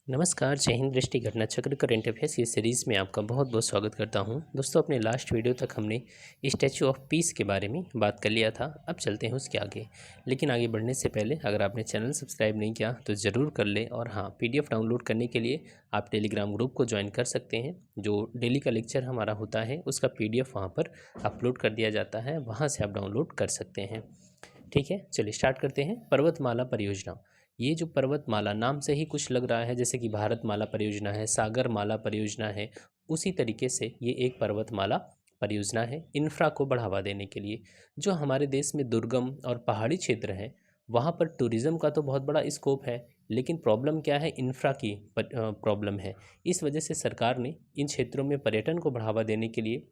नमस्कार, जय हिंद। दृष्टि घटना चक्र करेंट अफेयर्स की सीरीज़ में आपका बहुत बहुत स्वागत करता हूं। दोस्तों, अपने लास्ट वीडियो तक हमने स्टैचू ऑफ पीस के बारे में बात कर लिया था। अब चलते हैं उसके आगे। लेकिन आगे बढ़ने से पहले अगर आपने चैनल सब्सक्राइब नहीं किया तो ज़रूर कर लें। और हाँ, PDF डाउनलोड करने के लिए आप टेलीग्राम ग्रुप को ज्वाइन कर सकते हैं। जो डेली का लेक्चर हमारा होता है उसका PDF वहाँ पर अपलोड कर दिया जाता है, वहाँ से आप डाउनलोड कर सकते हैं। ठीक है, चलिए स्टार्ट करते हैं। पर्वतमाला परियोजना। ये जो पर्वतमाला नाम से ही कुछ लग रहा है जैसे कि भारतमाला परियोजना है, सागरमाला परियोजना है, उसी तरीके से ये एक पर्वतमाला परियोजना है इंफ्रा को बढ़ावा देने के लिए। जो हमारे देश में दुर्गम और पहाड़ी क्षेत्र हैं वहाँ पर टूरिज़्म का तो बहुत बड़ा स्कोप है, लेकिन प्रॉब्लम क्या है, इंफ्रा की प्रॉब्लम है। इस वजह से सरकार ने इन क्षेत्रों में पर्यटन को बढ़ावा देने के लिए,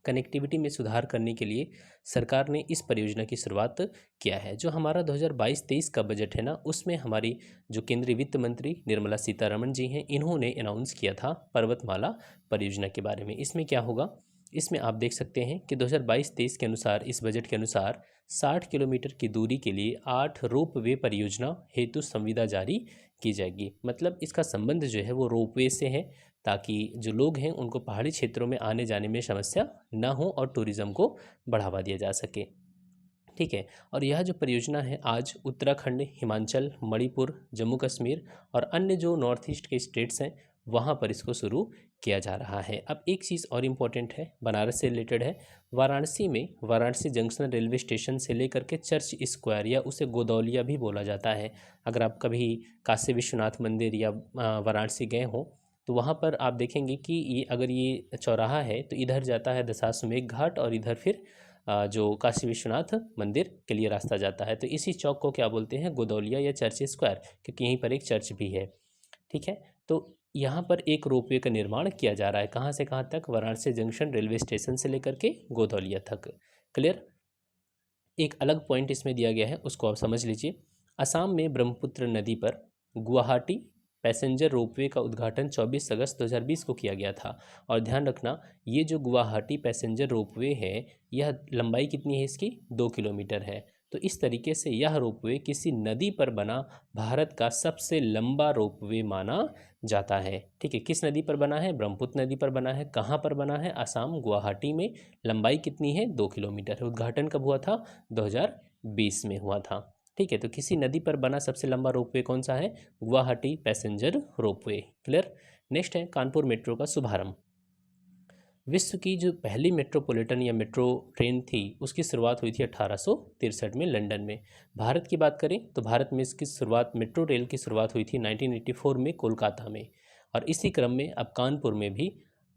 कनेक्टिविटी में सुधार करने के लिए सरकार ने इस परियोजना की शुरुआत किया है। जो हमारा 2022-23 का बजट है ना, उसमें हमारी जो केंद्रीय वित्त मंत्री निर्मला सीतारमण जी हैं, इन्होंने अनाउंस किया था पर्वतमाला परियोजना के बारे में। इसमें क्या होगा, इसमें आप देख सकते हैं कि 2022-23 के अनुसार, इस बजट के अनुसार 60 किलोमीटर की दूरी के लिए 8 रोपवे परियोजना हेतु संविदा जारी की जाएगी। मतलब इसका संबंध जो है वो रोपवे से है, ताकि जो लोग हैं उनको पहाड़ी क्षेत्रों में आने जाने में समस्या ना हो और टूरिज़्म को बढ़ावा दिया जा सके। ठीक है, और यह जो परियोजना है आज उत्तराखंड, हिमाचल, मणिपुर, जम्मू कश्मीर और अन्य जो नॉर्थ ईस्ट के स्टेट्स हैं वहाँ पर इसको शुरू किया जा रहा है। अब एक चीज़ और इम्पोर्टेंट है, बनारस से रिलेटेड है। वाराणसी में, वाराणसी जंक्शन रेलवे स्टेशन से लेकर के चर्च स्क्वायर, या उसे गोदौलिया भी बोला जाता है। अगर आप कभी काशी विश्वनाथ मंदिर या वाराणसी गए हों तो वहाँ पर आप देखेंगे कि ये, अगर ये चौराहा है तो इधर जाता है दशाश्वमेध घाट और इधर फिर जो काशी विश्वनाथ मंदिर के लिए रास्ता जाता है। तो इसी चौक को क्या बोलते हैं, गोदौलिया या चर्च स्क्वायर, क्योंकि यहीं पर एक चर्च भी है। ठीक है, तो यहाँ पर एक रोपवे का निर्माण किया जा रहा है। कहाँ से कहाँ तक, वाराणसी जंक्शन रेलवे स्टेशन से लेकर के गोदौलिया तक। क्लियर। एक अलग पॉइंट इसमें दिया गया है, उसको आप समझ लीजिए। असम में ब्रह्मपुत्र नदी पर गुवाहाटी पैसेंजर रोपवे का उद्घाटन 24 अगस्त 2020 को किया गया था। और ध्यान रखना, ये जो गुवाहाटी पैसेंजर रोपवे है, यह लंबाई कितनी है इसकी, 2 किलोमीटर है। तो इस तरीके से यह रोपवे किसी नदी पर बना भारत का सबसे लंबा रोपवे माना जाता है। ठीक है, किस नदी पर बना है, ब्रह्मपुत्र नदी पर बना है। कहाँ पर बना है, असम गुवाहाटी में। लंबाई कितनी है, 2 किलोमीटर है। उद्घाटन कब हुआ था, 2020 में हुआ था। ठीक है, तो किसी नदी पर बना सबसे लंबा रोपवे कौन सा है, Guwahati passenger ropeway. Clear. Next है कानपुर मेट्रो का शुभारंभ। विश्व की जो पहली मेट्रोपॉलिटन या मेट्रो ट्रेन थी उसकी शुरुआत हुई थी 1863 में लंदन में। भारत की बात करें तो भारत में इसकी शुरुआत, मेट्रो रेल की शुरुआत हुई थी 1984 में कोलकाता में। और इसी क्रम में अब कानपुर में भी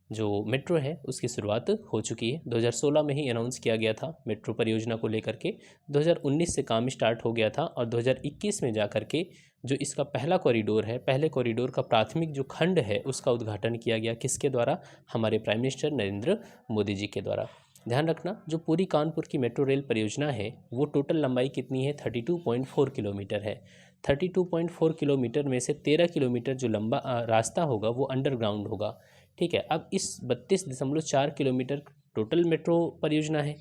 जो मेट्रो है उसकी शुरुआत हो चुकी है। 2016 में ही अनाउंस किया गया था मेट्रो परियोजना को लेकर के। 2019 से काम स्टार्ट हो गया था और 2021 में जा कर के जो इसका पहला कॉरिडोर है, पहले कॉरिडोर का प्राथमिक जो खंड है उसका उद्घाटन किया गया। किसके द्वारा, हमारे प्राइम मिनिस्टर नरेंद्र मोदी जी के द्वारा। ध्यान रखना, जो पूरी कानपुर की मेट्रो रेल परियोजना है वो टोटल लंबाई कितनी है, 32.4 किलोमीटर है। 32.4 किलोमीटर में से 13 किलोमीटर जो लंबा रास्ता होगा वो अंडरग्राउंड होगा। ठीक है, अब इस 32.4 किलोमीटर टोटल मेट्रो परियोजना है,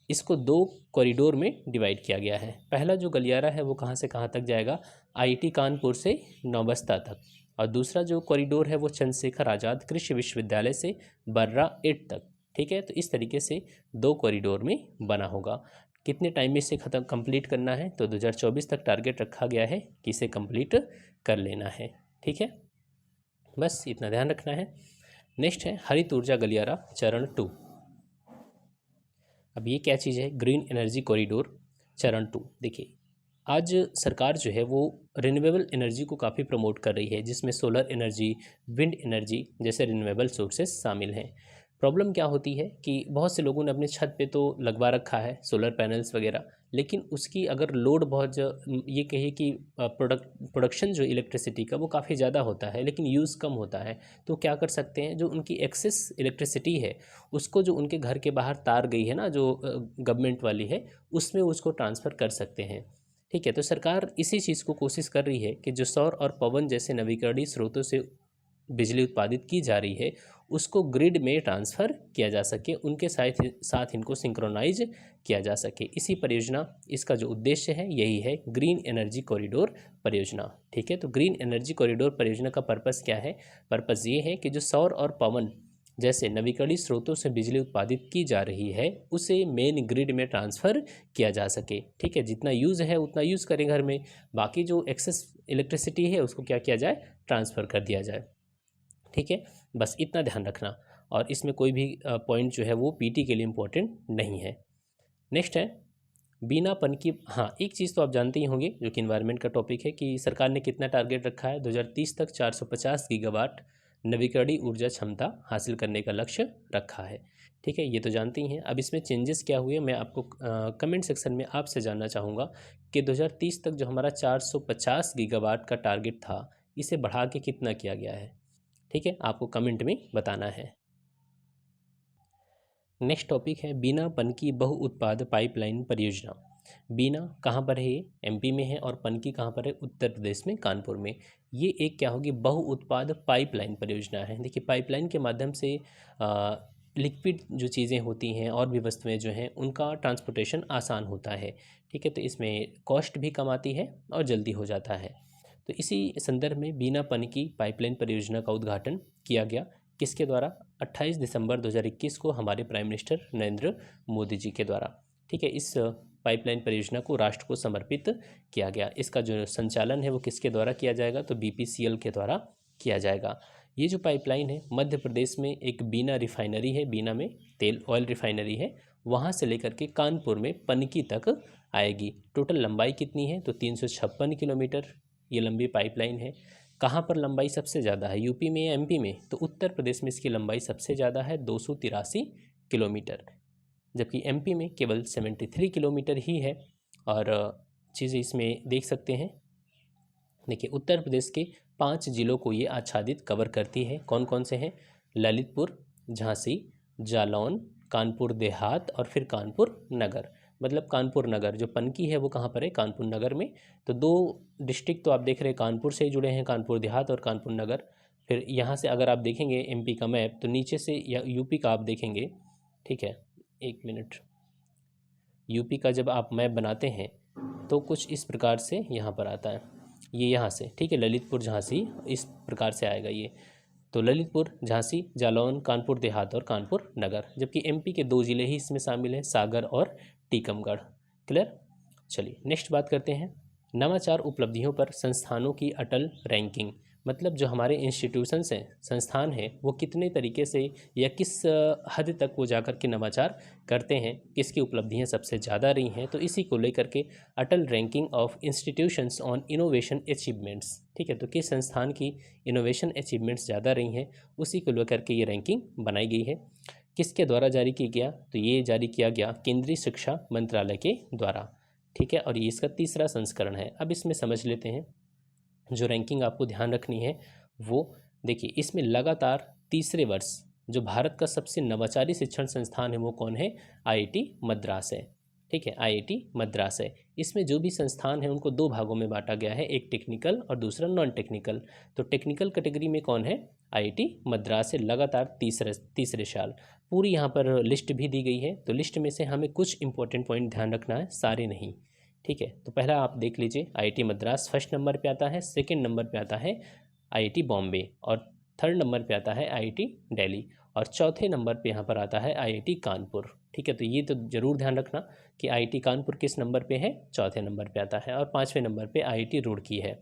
इसको 2 कॉरिडोर में डिवाइड किया गया है। पहला जो गलियारा है वो कहाँ से कहाँ तक जाएगा, IIT कानपुर से नौबस्ता तक। और दूसरा जो कॉरिडोर है वो चंद्रशेखर आज़ाद कृषि विश्वविद्यालय से बर्रा 8 तक। ठीक है, तो इस तरीके से 2 कॉरिडोर में बना होगा। कितने टाइम में इसे ख़त्म कंप्लीट करना है, तो 2024 तक टारगेट रखा गया है कि इसे कंप्लीट कर लेना है। ठीक है, बस इतना ध्यान रखना है। नेक्स्ट है हरित ऊर्जा गलियारा चरण 2। अब ये क्या चीज़ है, ग्रीन एनर्जी कॉरिडोर चरण 2। देखिए, आज सरकार जो है वो रिन्यूएबल एनर्जी को काफ़ी प्रमोट कर रही है, जिसमें सोलर एनर्जी, विंड एनर्जी जैसे रिन्यूएबल सोर्सेस शामिल हैं। प्रॉब्लम क्या होती है कि बहुत से लोगों ने अपने छत पे तो लगवा रखा है सोलर पैनल्स वगैरह, लेकिन उसकी अगर लोड बहुत ये कहिए कि प्रोडक्शन जो इलेक्ट्रिसिटी का वो काफ़ी ज़्यादा होता है लेकिन यूज़ कम होता है। तो क्या कर सकते हैं, जो उनकी एक्सेस इलेक्ट्रिसिटी है उसको, जो उनके घर के बाहर तार गई है ना, जो गवर्नमेंट वाली है, उसमें उसको ट्रांसफ़र कर सकते हैं। ठीक है, तो सरकार इसी चीज़ को कोशिश कर रही है कि जो सौर और पवन जैसे नवीकरणीय स्रोतों से बिजली उत्पादित की जा रही है उसको ग्रिड में ट्रांसफ़र किया जा सके, उनके साथ साथ इनको सिंक्रोनाइज किया जा सके। इसी परियोजना, इसका जो उद्देश्य है यही है ग्रीन एनर्जी कॉरिडोर परियोजना। ठीक है, तो ग्रीन एनर्जी कॉरिडोर परियोजना का पर्पस क्या है? पर्पस ये है कि जो सौर और पवन जैसे नवीकरणीय स्रोतों से बिजली उत्पादित की जा रही है उसे मेन ग्रिड में ट्रांसफ़र किया जा सके। ठीक है, जितना यूज़ है उतना यूज़ करें घर में, बाकी जो एक्सेस इलेक्ट्रिसिटी है उसको क्या किया जाए? ट्रांसफ़र कर दिया जाए। ठीक है, बस इतना ध्यान रखना, और इसमें कोई भी पॉइंट जो है वो पीटी के लिए इम्पोर्टेंट नहीं है। नेक्स्ट है बिना पन की, हाँ एक चीज़ तो आप जानते ही होंगे जो कि इन्वायरमेंट का टॉपिक है कि सरकार ने कितना टारगेट रखा है, 2030 तक 450 गीगावाट नवीकरणीय ऊर्जा क्षमता हासिल करने का लक्ष्य रखा है। ठीक है, ये तो जानते ही हैं। अब इसमें चेंजेस क्या हुए मैं आपको कमेंट सेक्शन में आपसे जानना चाहूँगा कि 2030 तक जो हमारा 450 गीगावाट का टारगेट था इसे बढ़ा के कितना किया गया है। ठीक है, आपको कमेंट में बताना है। नेक्स्ट टॉपिक है बीना पनकी बहुउत्पाद पाइपलाइन परियोजना। बीना कहाँ पर है? ये एमपी में है, और पनकी कहाँ पर है? उत्तर प्रदेश में कानपुर में। ये एक क्या होगी? बहुउत्पाद पाइपलाइन परियोजना है। देखिए पाइपलाइन के माध्यम से लिक्विड जो चीज़ें होती हैं और भी वस्तुएं जो हैं उनका ट्रांसपोर्टेशन आसान होता है। ठीक है, तो इसमें कॉस्ट भी कम आती है और जल्दी हो जाता है। तो इसी संदर्भ में बीना पनकी पाइपलाइन परियोजना का उद्घाटन किया गया। किसके द्वारा? 28 दिसंबर 2021 को हमारे प्राइम मिनिस्टर नरेंद्र मोदी जी के द्वारा। ठीक है, इस पाइपलाइन परियोजना को राष्ट्र को समर्पित किया गया। इसका जो संचालन है वो किसके द्वारा किया जाएगा? तो बीपीसीएल के द्वारा किया जाएगा। ये जो पाइपलाइन है मध्य प्रदेश में एक बीना रिफाइनरी है, बीना में तेल ऑयल रिफाइनरी है, वहाँ से लेकर के कानपुर में पनकी तक आएगी। टोटल लंबाई कितनी है? तो 356 किलोमीटर ये लंबी पाइपलाइन है। कहाँ पर लंबाई सबसे ज़्यादा है? यूपी में या एमपी में? तो उत्तर प्रदेश में इसकी लंबाई सबसे ज़्यादा है 283 किलोमीटर, जबकि एमपी में केवल 73 किलोमीटर ही है। और चीज़ें इसमें देख सकते हैं। देखिए उत्तर प्रदेश के 5 जिलों को ये आच्छादित कवर करती है। कौन कौन से हैं? ललितपुर, झांसी, जालौन, कानपुर देहात और फिर कानपुर नगर। मतलब कानपुर नगर जो पनकी है वो कहाँ पर है? कानपुर नगर में। तो 2 डिस्ट्रिक्ट तो आप देख रहे हैं कानपुर से ही जुड़े हैं, कानपुर देहात और कानपुर नगर। फिर यहाँ से अगर आप देखेंगे एमपी का मैप तो नीचे से या यूपी का आप देखेंगे। ठीक है, एक मिनट। यूपी का जब आप मैप बनाते हैं तो कुछ इस प्रकार से यहाँ पर आता है, ये यहाँ से। ठीक है, ललितपुर झांसी इस प्रकार से आएगा ये। तो ललितपुर, झांसी, जालौन, कानपुर देहात और कानपुर नगर। जबकि एमपी के 2 जिले ही इसमें शामिल हैं, सागर और टीकमगढ़। क्लियर? चलिए नेक्स्ट बात करते हैं नवाचार उपलब्धियों पर संस्थानों की अटल रैंकिंग। मतलब जो हमारे इंस्टीट्यूशंस हैं, संस्थान हैं, वो कितने तरीके से या किस हद तक वो जाकर के नवाचार करते हैं, किसकी उपलब्धियां सबसे ज़्यादा रही हैं, तो इसी को लेकर के Atal ranking of institutions on innovation achievements. ठीक है, तो किस संस्थान की इनोवेशन अचीवमेंट्स ज़्यादा रही हैं उसी को लेकर के ये रैंकिंग बनाई गई है। किसके द्वारा जारी किया गया? तो ये जारी किया गया केंद्रीय शिक्षा मंत्रालय के द्वारा। ठीक है, और ये इसका 3रा संस्करण है। अब इसमें समझ लेते हैं जो रैंकिंग आपको ध्यान रखनी है वो। देखिए इसमें लगातार 3रे वर्ष जो भारत का सबसे नवाचारी शिक्षण संस्थान है वो कौन है? आईआईटी मद्रास है। ठीक है, आईआईटी मद्रास है। इसमें जो भी संस्थान है उनको 2 भागों में बांटा गया है, एक टेक्निकल और दूसरा नॉन टेक्निकल। तो टेक्निकल कैटेगरी में कौन है? आईआईटी मद्रास है, लगातार तीसरे साल। पूरी यहाँ पर लिस्ट भी दी गई है, तो लिस्ट में से हमें कुछ इंपॉर्टेंट पॉइंट ध्यान रखना है, सारे नहीं। ठीक है, तो पहला आप देख लीजिए आईआईटी मद्रास फर्स्ट नंबर पे आता है, सेकंड नंबर पे आता है आईआईटी बॉम्बे, और थर्ड नंबर पे आता है आईआईटी दिल्ली, और चौथे नंबर पे यहाँ पर आता है आईआईटी कानपुर। ठीक है, तो ये तो ज़रूर ध्यान रखना कि आईआईटी कानपुर किस नंबर पे है? चौथे नंबर पे आता है, और 5वें नंबर पे आईआईटी रुड़की है।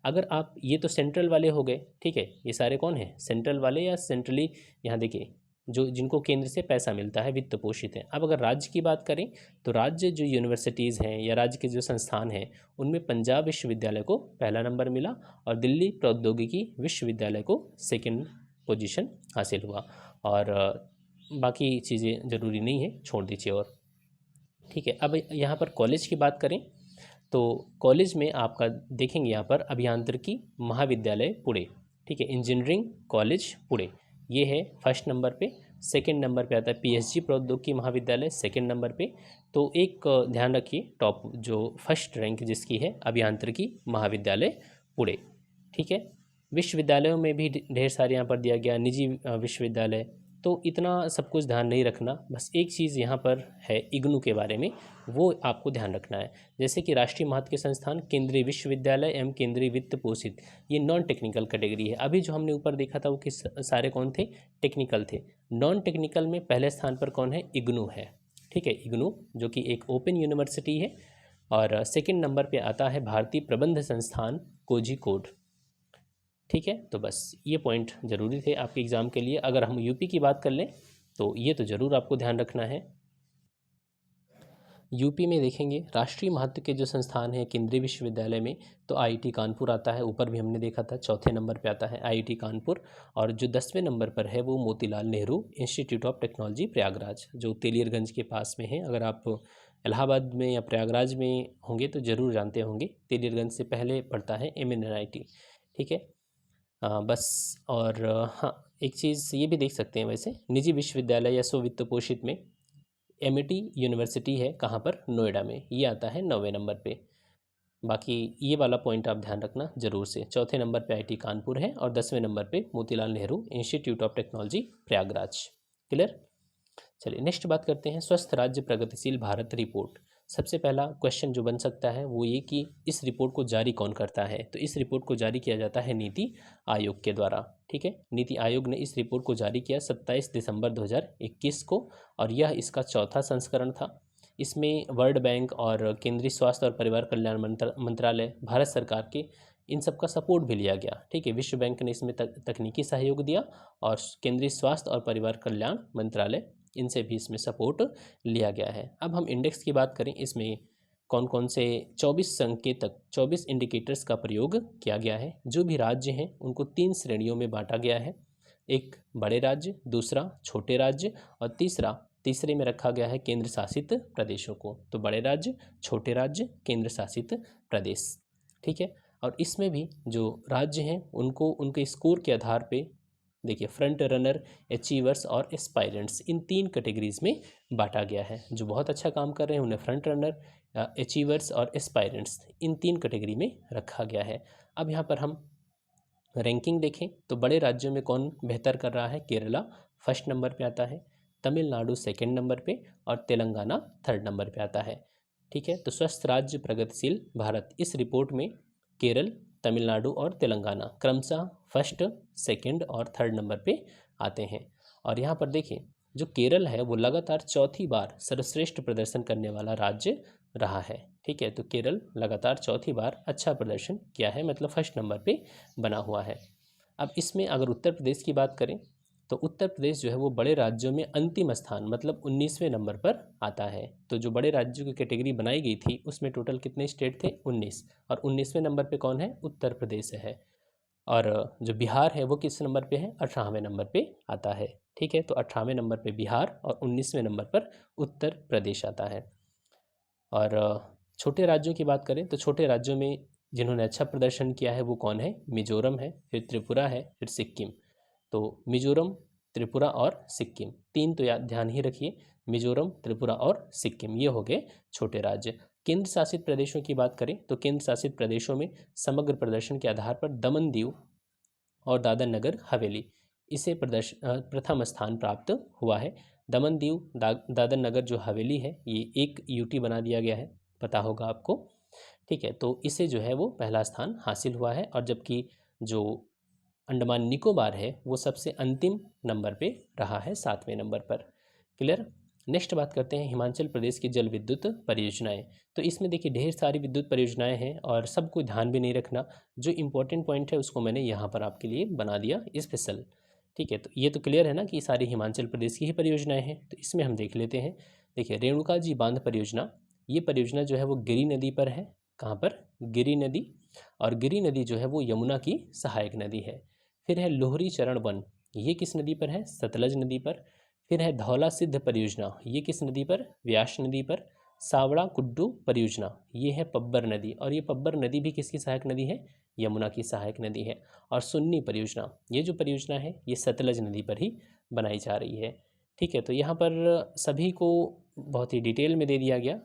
अगर आप, ये तो सेंट्रल वाले हो गए। ठीक है, ये सारे कौन है? सेंट्रल वाले या सेंट्रली, यहाँ देखिए जो जिनको केंद्र से पैसा मिलता है, वित्त पोषित है। अब अगर राज्य की बात करें तो राज्य जो यूनिवर्सिटीज़ हैं या राज्य के जो संस्थान हैं उनमें पंजाब विश्वविद्यालय को पहला नंबर मिला और दिल्ली प्रौद्योगिकी विश्वविद्यालय को सेकंड पोजीशन हासिल हुआ। और बाकी चीज़ें ज़रूरी नहीं है, छोड़ दीजिए। और ठीक है, अब यहाँ पर कॉलेज की बात करें तो कॉलेज में आपका देखेंगे यहाँ पर अभियांत्रिकी महाविद्यालय पुणे। ठीक है, इंजीनियरिंग कॉलेज पुणे ये है फर्स्ट नंबर पे। सेकंड नंबर पे आता है पीएसजी प्रौद्योगिकी महाविद्यालय, सेकंड नंबर पे। तो एक ध्यान रखिए, टॉप जो फर्स्ट रैंक जिसकी है अभियांत्रिकी महाविद्यालय पुणे। ठीक है, विश्वविद्यालयों में भी ढेर सारे यहाँ पर दिया गया, निजी विश्वविद्यालय। तो इतना सब कुछ ध्यान नहीं रखना, बस एक चीज़ यहाँ पर है इग्नू के बारे में, वो आपको ध्यान रखना है। जैसे कि राष्ट्रीय महत्व के संस्थान, केंद्रीय विश्वविद्यालय एवं केंद्रीय वित्त पोषित, ये नॉन टेक्निकल कैटेगरी है। अभी जो हमने ऊपर देखा था वो किस सारे कौन थे, टेक्निकल थे। नॉन टेक्निकल में पहले स्थान पर कौन है, इग्नू है। ठीक है, इग्नू जो कि एक ओपन यूनिवर्सिटी है। और सेकंड नंबर पे आता है भारतीय प्रबंध संस्थान कोझिकोड। ठीक है, तो बस ये पॉइंट ज़रूरी थे आपके एग्ज़ाम के लिए। अगर हम यूपी की बात कर लें तो ये तो ज़रूर आपको ध्यान रखना है। यूपी में देखेंगे राष्ट्रीय महत्व के जो संस्थान हैं केंद्रीय विश्वविद्यालय में, तो आईआईटी कानपुर आता है, ऊपर भी हमने देखा था, चौथे नंबर पे आता है आईआईटी कानपुर। और जो 10वें नंबर पर है वो Motilal Nehru institute of technology Prayagraj, जो तेलियरगंज के पास में है। अगर आप इलाहाबाद में या प्रयागराज में होंगे तो ज़रूर जानते होंगे, तेलियरगंज से पहले पड़ता है MNIT। ठीक है, बस। और हाँ, एक चीज़ ये भी देख सकते हैं, वैसे निजी विश्वविद्यालय या स्व-वित्त पोषित में एमिटी यूनिवर्सिटी है, कहाँ पर, नोएडा में, ये आता है 9वें नंबर पे। बाकी ये वाला पॉइंट आप ध्यान रखना ज़रूर से। चौथे नंबर पे आईआईटी कानपुर है और 10वें नंबर पे Motilal Nehru institute of technology Prayagraj. Clear. चलिए नेक्स्ट बात करते हैं, स्वस्थ राज्य प्रगतिशील भारत रिपोर्ट। सबसे पहला क्वेश्चन जो बन सकता है वो ये कि इस रिपोर्ट को जारी कौन करता है, तो इस रिपोर्ट को जारी किया जाता है नीति आयोग के द्वारा। ठीक है, नीति आयोग ने इस रिपोर्ट को जारी किया 27 दिसंबर 2021 को, और यह इसका चौथा संस्करण था। इसमें वर्ल्ड बैंक और केंद्रीय स्वास्थ्य और परिवार कल्याण मंत्रालय, भारत सरकार के, इन सब का सपोर्ट भी लिया गया। ठीक है, विश्व बैंक ने इसमें तकनीकी सहयोग दिया और केंद्रीय स्वास्थ्य और परिवार कल्याण मंत्रालय, इनसे भी इसमें सपोर्ट लिया गया है। अब हम इंडेक्स की बात करें, इसमें कौन कौन से 24 संकेतक, 24 इंडिकेटर्स का प्रयोग किया गया है। जो भी राज्य हैं उनको 3 श्रेणियों में बांटा गया है, एक बड़े राज्य, दूसरा छोटे राज्य, और तीसरे में रखा गया है केंद्र शासित प्रदेशों को। तो बड़े राज्य, छोटे राज्य, केंद्र शासित प्रदेश। ठीक है, और इसमें भी जो राज्य हैं उनको उनके स्कोर के आधार पे देखिए, फ्रंट रनर, अचीवर्स और एस्पायरेंट्स, इन 3 कैटेगरीज में बांटा गया है। जो बहुत अच्छा काम कर रहे हैं उन्हें फ्रंट रनर, अचीवर्स और एस्पायरेंट्स, इन 3 कैटेगरी में रखा गया है। अब यहाँ पर हम रैंकिंग देखें तो बड़े राज्यों में कौन बेहतर कर रहा है, केरला फर्स्ट नंबर पे आता है, तमिलनाडु सेकंड नंबर पे, और तेलंगाना थर्ड नंबर पे आता है। ठीक है, तो स्वस्थ राज्य प्रगतिशील भारत, इस रिपोर्ट में केरल, तमिलनाडु और तेलंगाना क्रमशः फर्स्ट, सेकंड और थर्ड नंबर पे आते हैं। और यहाँ पर देखिए, जो केरल है वो लगातार चौथी बार सर्वश्रेष्ठ प्रदर्शन करने वाला राज्य रहा है। ठीक है, तो केरल लगातार चौथी बार अच्छा प्रदर्शन किया है, मतलब फर्स्ट नंबर पे बना हुआ है। अब इसमें अगर उत्तर प्रदेश की बात करें तो उत्तर प्रदेश जो है वो बड़े राज्यों में अंतिम स्थान, मतलब 19वें नंबर पर आता है। तो जो बड़े राज्यों की कैटेगरी बनाई गई थी उसमें टोटल कितने स्टेट थे, 19, और 19वें नंबर पे कौन है, उत्तर प्रदेश है। और जो बिहार है वो किस नंबर पे है, 18वें नंबर पे आता है। ठीक है, तो 18वें नंबर पे बिहार और 19वें नंबर पर उत्तर प्रदेश आता है। और छोटे राज्यों की बात करें तो छोटे राज्यों में जिन्होंने अच्छा प्रदर्शन किया है वो कौन है, मिजोरम है, फिर त्रिपुरा है, फिर सिक्किम। तो मिजोरम, त्रिपुरा और सिक्किम, 3 तो याद ध्यान ही रखिए, मिजोरम, त्रिपुरा और सिक्किम, ये हो गए छोटे राज्य। केंद्र शासित प्रदेशों की बात करें तो केंद्र शासित प्रदेशों में समग्र प्रदर्शन के आधार पर दमन दीव और दादर नगर हवेली, इसे प्रथम स्थान प्राप्त हुआ है। दमन दीव, दादर नगर जो हवेली है, ये एक यूटी बना दिया गया है, पता होगा आपको। ठीक है, तो इसे जो है वो पहला स्थान हासिल हुआ है, और जबकि जो अंडमान निकोबार है वो सबसे अंतिम नंबर पे रहा है, 7वें नंबर पर। क्लियर। नेक्स्ट बात करते हैं हिमाचल प्रदेश की जल विद्युत परियोजनाएं। तो इसमें देखिए ढेर सारी विद्युत परियोजनाएं हैं और सबको ध्यान भी नहीं रखना, जो इंपॉर्टेंट पॉइंट है उसको मैंने यहाँ पर आपके लिए बना दिया स्पेशल। ठीक है, तो ये तो क्लियर है ना कि सारी हिमाचल प्रदेश की ही परियोजनाएं हैं। तो इसमें हम देख लेते हैं। देखिए, रेणुका जी बांध परियोजना, ये परियोजना जो है वो गिरी नदी पर है। कहाँ पर, गिरी नदी। और गिरी नदी जो है वो यमुना की सहायक नदी है। फिर है लोहरी चरण वन, ये किस नदी पर है, सतलज नदी पर। फिर है धौला सिद्ध परियोजना, ये किस नदी पर, व्यास नदी पर। सावड़ा कुड्डू परियोजना, ये है पब्बर नदी, और ये पब्बर नदी भी किसकी सहायक नदी है, यमुना की सहायक नदी है। और सुन्नी परियोजना, ये जो परियोजना है ये सतलज नदी पर ही बनाई जा रही है। ठीक है, तो यहाँ पर सभी को बहुत ही डिटेल में दे दिया गया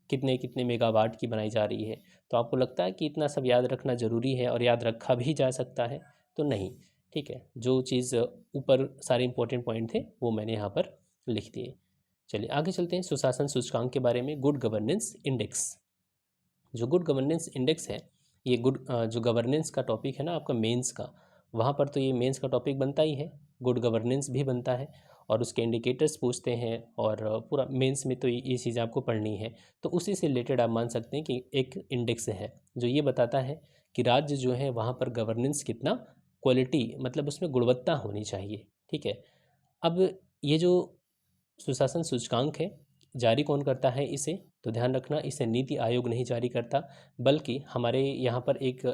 कितने कितने मेगावाट की बनाई जा रही है। तो आपको लगता है कि इतना सब याद रखना ज़रूरी है और याद रखा भी जा सकता है, तो नहीं। ठीक है, जो चीज़ ऊपर सारे इंपॉर्टेंट पॉइंट थे वो मैंने यहाँ पर लिख दिए। चलिए आगे चलते हैं सुशासन सूचकांक के बारे में। गुड गवर्नेंस इंडेक्स, जो गुड गवर्नेंस इंडेक्स है, ये जो गवर्नेंस का टॉपिक है ना आपका मेंस का, वहाँ पर तो ये मेंस का टॉपिक बनता ही है, गुड गवर्नेंस भी बनता है और उसके इंडिकेटर्स पूछते हैं और पूरा मेंस में तो ये चीज़ आपको पढ़नी है। तो उसी से रिलेटेड आप मान सकते हैं कि एक इंडेक्स है जो ये बताता है कि राज्य जो है वहाँ पर गवर्नेंस कितना क्वालिटी, मतलब उसमें गुणवत्ता होनी चाहिए। ठीक है, अब ये जो सुशासन सूचकांक है जारी कौन करता है इसे, तो ध्यान रखना इसे नीति आयोग नहीं जारी करता, बल्कि हमारे यहाँ पर एक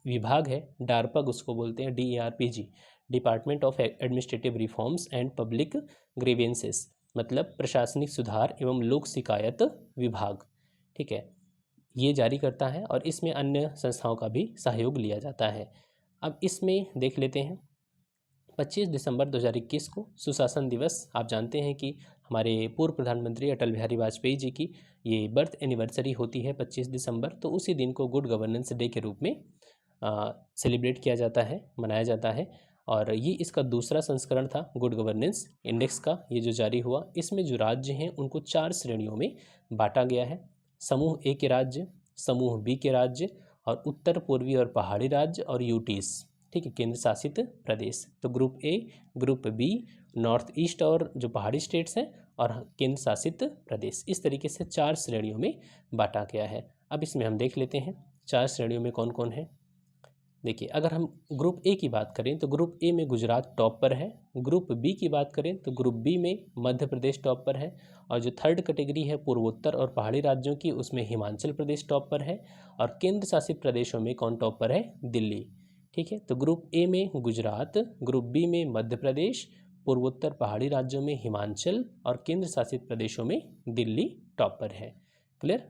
विभाग है डारपग, उसको बोलते हैं DARPG, department of administrative reforms and public grievances, मतलब प्रशासनिक सुधार एवं लोक शिकायत विभाग। ठीक है, ये जारी करता है और इसमें अन्य संस्थाओं का भी सहयोग लिया जाता है। अब इसमें देख लेते हैं 25 दिसंबर 2021 को सुशासन दिवस, आप जानते हैं कि हमारे पूर्व प्रधानमंत्री अटल बिहारी वाजपेयी जी की ये बर्थ एनिवर्सरी होती है 25 दिसंबर, तो उसी दिन को गुड गवर्नेंस डे के रूप में सेलिब्रेट किया जाता है, मनाया जाता है। और ये इसका दूसरा संस्करण था गुड गवर्नेंस इंडेक्स का, ये जो जारी हुआ। इसमें जो राज्य हैं उनको 4 श्रेणियों में बांटा गया है। समूह ए के राज्य, समूह बी के राज्य और उत्तर पूर्वी और पहाड़ी राज्य और यूटीज। ठीक है, केंद्र शासित प्रदेश। तो group A, group B, north east और जो पहाड़ी स्टेट्स हैं और केंद्र शासित प्रदेश, इस तरीके से 4 श्रेणियों में बांटा गया है। अब इसमें हम देख लेते हैं 4 श्रेणियों में कौन कौन है। देखिए, अगर हम ग्रुप ए की बात करें तो ग्रुप ए में गुजरात टॉप पर है। ग्रुप बी की बात करें तो ग्रुप बी में मध्य प्रदेश टॉप पर है। और जो थर्ड कैटेगरी है पूर्वोत्तर और पहाड़ी राज्यों की, उसमें हिमाचल प्रदेश टॉप पर है। और केंद्र शासित प्रदेशों में कौन टॉप पर है, दिल्ली। ठीक है, तो ग्रुप ए में गुजरात, ग्रुप बी में मध्य प्रदेश, पूर्वोत्तर पहाड़ी राज्यों में हिमाचल और केंद्र शासित प्रदेशों में दिल्ली टॉप पर है। क्लियर।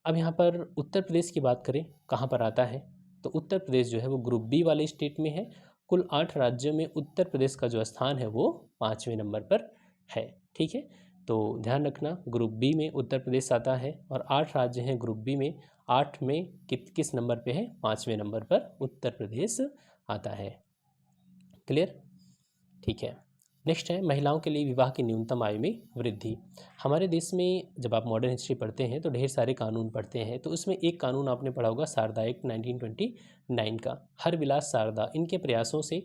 अब यहाँ पर उत्तर प्रदेश की बात करें कहाँ पर आता है, तो उत्तर प्रदेश जो है वो ग्रुप बी वाले स्टेट में है। कुल 8 राज्यों में उत्तर प्रदेश का जो स्थान है वो 5वें नंबर पर है। ठीक है, तो ध्यान रखना ग्रुप बी में उत्तर प्रदेश आता है और 8 राज्य हैं ग्रुप बी में, 8 में किस नंबर पे है, 5वें नंबर पर उत्तर प्रदेश आता है। क्लियर। ठीक है, नेक्स्ट है महिलाओं के लिए विवाह की न्यूनतम आयु में वृद्धि। हमारे देश में जब आप मॉडर्न हिस्ट्री पढ़ते हैं तो ढेर सारे कानून पढ़ते हैं, तो उसमें एक कानून आपने पढ़ा होगा शारदा एक्ट 1929 का, हरविलास शारदा। इनके प्रयासों से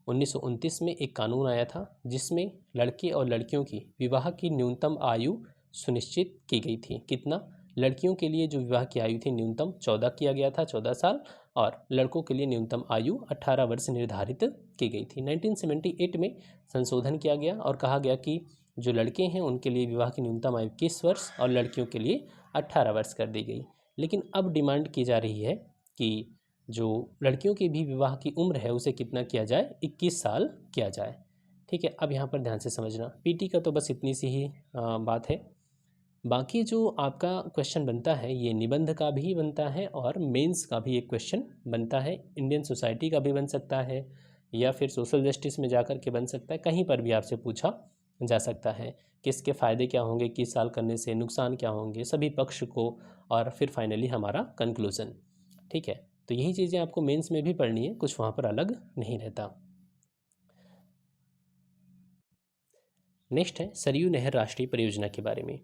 1929 में एक कानून आया था जिसमें लड़के और लड़कियों की विवाह की न्यूनतम आयु सुनिश्चित की गई थी। कितना, लड़कियों के लिए जो विवाह की आयु थी न्यूनतम 14 किया गया था, 14 साल, और लड़कों के लिए न्यूनतम आयु 18 वर्ष निर्धारित की गई थी। 1978 में संशोधन किया गया और कहा गया कि जो लड़के हैं उनके लिए विवाह की न्यूनतम आयु 21 वर्ष और लड़कियों के लिए 18 वर्ष कर दी गई। लेकिन अब डिमांड की जा रही है कि जो लड़कियों की भी विवाह की उम्र है उसे कितना किया जाए, 21 साल किया जाए। ठीक है, अब यहाँ पर ध्यान से समझना, पीटी का तो बस इतनी सी ही बात है। बाकी जो आपका क्वेश्चन बनता है ये निबंध का भी बनता है और मेंस का भी एक क्वेश्चन बनता है, इंडियन सोसाइटी का भी बन सकता है या फिर सोशल जस्टिस में जाकर के बन सकता है, कहीं पर भी आपसे पूछा जा सकता है कि इसके फ़ायदे क्या होंगे, किस साल करने से नुकसान क्या होंगे, सभी पक्ष को, और फिर फाइनली हमारा कंक्लूज़न। ठीक है, तो यही चीज़ें आपको मेंस में भी पढ़नी है, कुछ वहाँ पर अलग नहीं रहता। नेक्स्ट है सरयू नहर राष्ट्रीय परियोजना के बारे में।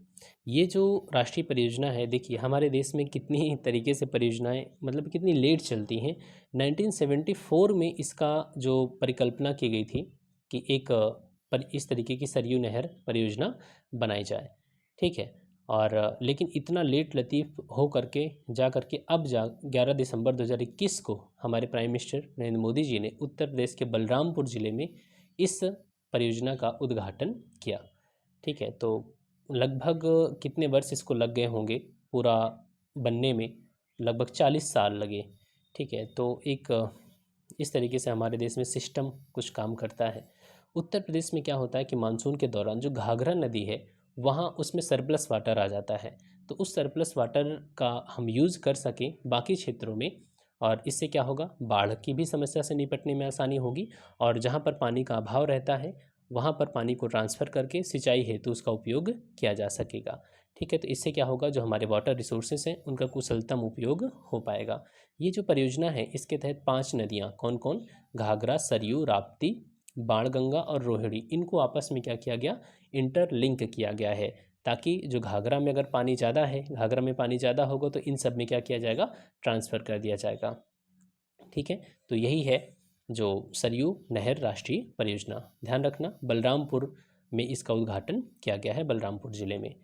ये जो राष्ट्रीय परियोजना है, देखिए हमारे देश में कितनी तरीके से परियोजनाएं, मतलब कितनी लेट चलती हैं। 1974 में इसका जो परिकल्पना की गई थी कि एक इस तरीके की सरयू नहर परियोजना बनाई जाए। ठीक है, और लेकिन इतना लेट लतीफ़ हो करके जा करके अब 11 दिसंबर 2021 को हमारे प्राइम मिनिस्टर नरेंद्र मोदी जी ने उत्तर प्रदेश के बलरामपुर ज़िले में इस परियोजना का उद्घाटन किया। ठीक है, तो लगभग कितने वर्ष इसको लग गए होंगे पूरा बनने में, लगभग 40 साल लगे। ठीक है, तो एक इस तरीके से हमारे देश में सिस्टम कुछ काम करता है। उत्तर प्रदेश में क्या होता है कि मानसून के दौरान जो घाघरा नदी है वहाँ उसमें सरप्लस वाटर आ जाता है, तो उस सरप्लस वाटर का हम यूज़ कर सकें बाकी क्षेत्रों में, और इससे क्या होगा, बाढ़ की भी समस्या से निपटने में आसानी होगी। और जहाँ पर पानी का अभाव रहता है वहाँ पर पानी को ट्रांसफ़र करके सिंचाई हेतु उसका उपयोग किया जा सकेगा। ठीक है। तो इससे क्या होगा, जो हमारे वाटर रिसोर्सेज हैं उनका कुशलतम उपयोग हो पाएगा। ये जो परियोजना है इसके तहत 5 नदियाँ कौन कौन, घाघरा, सरयू, राप्ती, बाणगंगा और रोहिणी, इनको आपस में क्या किया गया, इंटरलिंक किया गया है, ताकि जो घाघरा में अगर पानी ज़्यादा है, घाघरा में पानी ज़्यादा होगा तो इन सब में क्या किया जाएगा, ट्रांसफ़र कर दिया जाएगा। ठीक है। तो यही है जो सरयू नहर राष्ट्रीय परियोजना। ध्यान रखना बलरामपुर में इसका उद्घाटन किया गया है, बलरामपुर जिले में।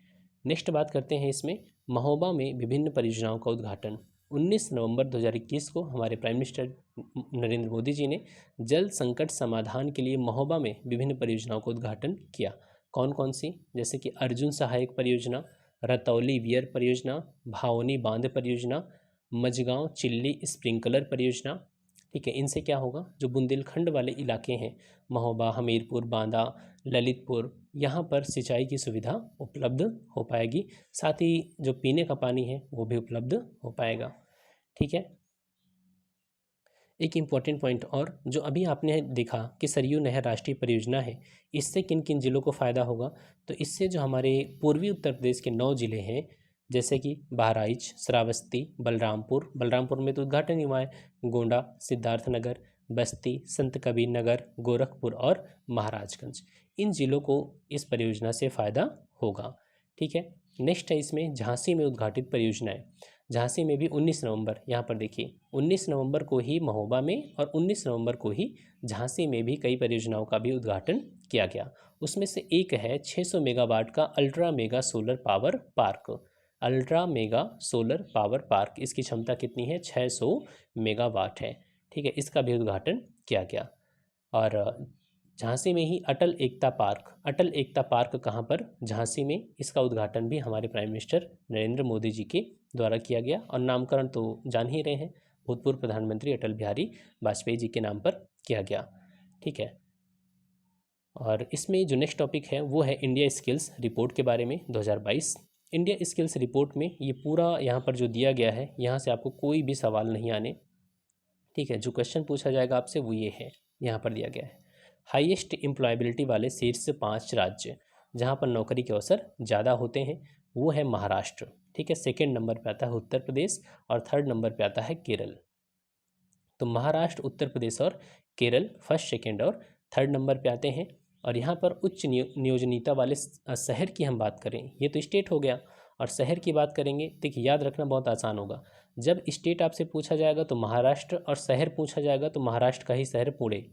नेक्स्ट बात करते हैं इसमें महोबा में विभिन्न परियोजनाओं का उद्घाटन। 19 नवंबर 2021 को हमारे प्राइम मिनिस्टर नरेंद्र मोदी जी ने जल संकट समाधान के लिए महोबा में विभिन्न परियोजनाओं का उद्घाटन किया। कौन कौन सी, जैसे कि अर्जुन सहायक परियोजना, रतौली वियर परियोजना, भावनी बांध परियोजना, मझगांव चिल्ली स्प्रिंकलर परियोजना। ठीक है। इनसे क्या होगा, जो बुंदेलखंड वाले इलाके हैं, महोबा, हमीरपुर, बांदा, ललितपुर, यहाँ पर सिंचाई की सुविधा उपलब्ध हो पाएगी। साथ ही जो पीने का पानी है वो भी उपलब्ध हो पाएगा। ठीक है। एक इम्पॉर्टेंट पॉइंट और, जो अभी आपने देखा कि सरयू नहर राष्ट्रीय परियोजना है, इससे किन किन ज़िलों को फ़ायदा होगा, तो इससे जो हमारे पूर्वी उत्तर प्रदेश के 9 ज़िले हैं, जैसे कि बहराइच, श्रावस्ती, बलरामपुर में तो उद्घाटन ही हुआ है, गोंडा, सिद्धार्थनगर, बस्ती, संत कबीर नगर, गोरखपुर और महाराजगंज, इन ज़िलों को इस परियोजना से फ़ायदा होगा। ठीक है। नेक्स्ट है इसमें झांसी में उद्घाटित परियोजनाएं। झांसी में भी 19 नवंबर, यहाँ पर देखिए 19 नवंबर को ही महोबा में और 19 नवंबर को ही झांसी में भी कई परियोजनाओं का भी उद्घाटन किया गया। उसमें से एक है 600 मेगावाट का ultra mega solar power park. Ultra mega solar power park, इसकी क्षमता कितनी है, 600 मेगावाट है। ठीक है। इसका भी उद्घाटन किया गया। और झांसी में ही अटल एकता पार्क कहाँ पर, झांसी में, इसका उद्घाटन भी हमारे प्राइम मिनिस्टर नरेंद्र मोदी जी के द्वारा किया गया। और नामकरण तो जान ही रहे हैं, भूतपूर्व प्रधानमंत्री अटल बिहारी वाजपेयी जी के नाम पर किया गया। ठीक है। और इसमें जो नेक्स्ट टॉपिक है वो है इंडिया स्किल्स रिपोर्ट के बारे में 2022। इंडिया स्किल्स रिपोर्ट में ये पूरा यहाँ पर जो दिया गया है, यहाँ से आपको कोई भी सवाल नहीं आने। ठीक है। जो क्वेश्चन पूछा जाएगा आपसे वो ये है, यहाँ पर दिया गया है, हाईएस्ट एम्प्लॉयबिलिटी वाले शीर्ष 5 राज्य जहाँ पर नौकरी के अवसर ज़्यादा होते हैं, वो है महाराष्ट्र। ठीक है। सेकंड नंबर पे आता है उत्तर प्रदेश और थर्ड नंबर पे आता है केरल। तो महाराष्ट्र, उत्तर प्रदेश और केरल फर्स्ट, सेकंड और थर्ड नंबर पे आते हैं। और यहाँ पर उच्च नियोजनीयता वाले शहर की हम बात करें, ये तो स्टेट हो गया, और शहर की बात करेंगे, देखिए याद रखना बहुत आसान होगा। जब स्टेट आपसे पूछा जाएगा तो महाराष्ट्र, और शहर पूछा जाएगा तो महाराष्ट्र का ही शहर पुणे।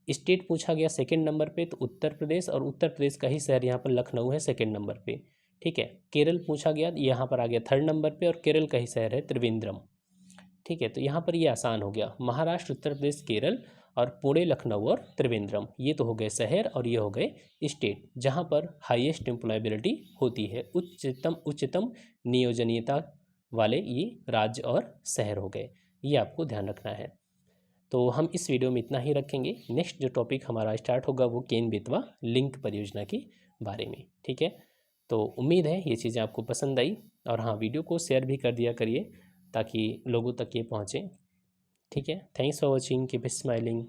स्टेट पूछा गया सेकंड नंबर पे तो उत्तर प्रदेश, और उत्तर प्रदेश का ही शहर यहाँ पर लखनऊ है सेकंड नंबर पे। ठीक है। केरल पूछा गया, यहाँ पर आ गया थर्ड नंबर पे, और केरल का ही शहर है त्रिवेंद्रम। ठीक है। तो यहाँ पर ये आसान हो गया, महाराष्ट्र, उत्तर प्रदेश, केरल, और पुणे, लखनऊ और त्रिवेंद्रम, ये तो हो गए शहर, और ये हो गए स्टेट जहाँ पर हाईएस्ट एम्प्लॉयबिलिटी होती है, उच्चतम नियोजनीयता वाले ये राज्य और शहर हो गए। ये आपको ध्यान रखना है। तो हम इस वीडियो में इतना ही रखेंगे। नेक्स्ट जो टॉपिक हमारा स्टार्ट होगा वो केन बेतवा लिंक परियोजना के बारे में। ठीक है। तो उम्मीद है ये चीज़ें आपको पसंद आई, और हाँ, वीडियो को शेयर भी कर दिया करिए ताकि लोगों तक ये पहुँचे। ठीक है। Thanks for watching, keep smiling.